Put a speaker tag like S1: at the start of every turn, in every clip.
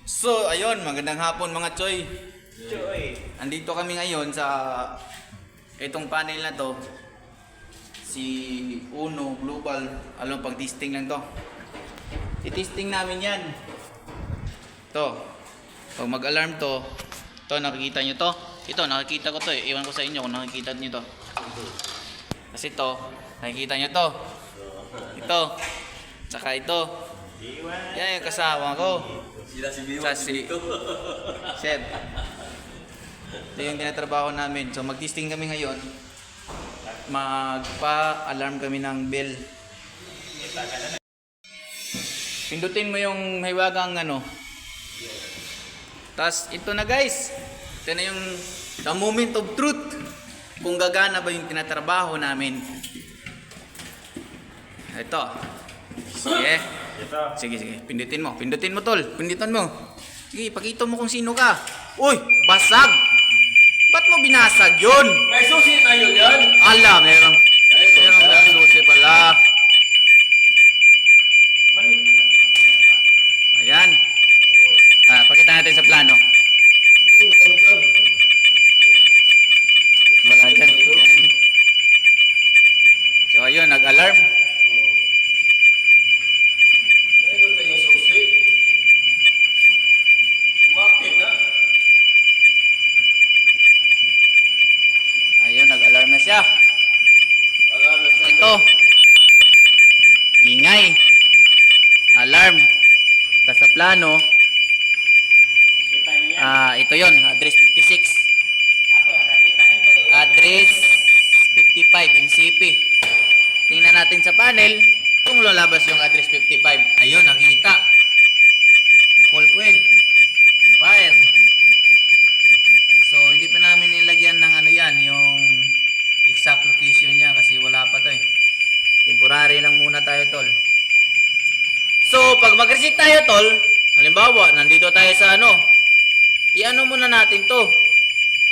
S1: So, ayun, magandang hapon mga Choy.
S2: Choy.
S1: Andito kami ngayon sa itong panel na to. Si Uno Global. Alam, pag-testing lang to. I-testing namin yan. To. Pag mag-alarm to, to nakikita nyo to. Ito, nakikita ko to eh. Iwan ko sa inyo kung nakikita nyo to. Kasi to, nakikita nyo to. Ito. Tsaka ito. Yan yung kasama ko.
S2: Sila si Biwa.
S1: Sa si Sir. Ito yung tinatrabaho namin. So mag-testing kami ngayon. Magpa-alarm kami ng bell. Pindutin mo yung hiwagang ano. Tapos ito na guys. Ito na yung the moment of truth. Kung gagana ba yung tinatrabaho namin. Ito. Sige. Sige. Pindutin mo. Pindutin mo tol. Pindutin mo. Sige, pakita mo kung sino ka. Uy, basag. Ba't mo binasag yun?
S2: May susi tayo yan.
S1: Ala, meron lang susi pala. Ayan. Pakita natin sa plano. Wala dyan. So ayun, nag-alarm.
S2: Meron tayong susi. Umakit na.
S1: Ayun, nag-alarm na siya.
S2: Alam na sa
S1: Ito. Ingay. Alarm. Tapos sa plano,
S2: kita niya.
S1: ito yon, address 56.
S2: Ako, nakita nito eh.
S1: Address 55, MCP. Tingnan natin sa panel kung lalabas yung address 55. Ayun, nakita. Call point. Fire. So, hindi pa namin nilagyan ng ano yan, yung exact location niya kasi wala pa to eh. Temporary lang muna tayo tol. So, pag mag-reset tayo tol, halimbawa, nandito tayo sa ano, i-ano muna natin to.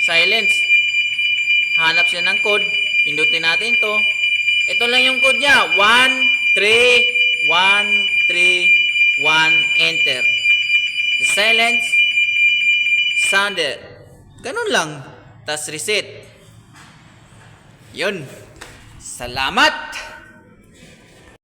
S1: Silence. Hanap siya ng code. Pindutin natin to. Ito lang yung code niya. 13131 enter. The silence sounded. Ganun lang. Tapos reset. Yun. Salamat!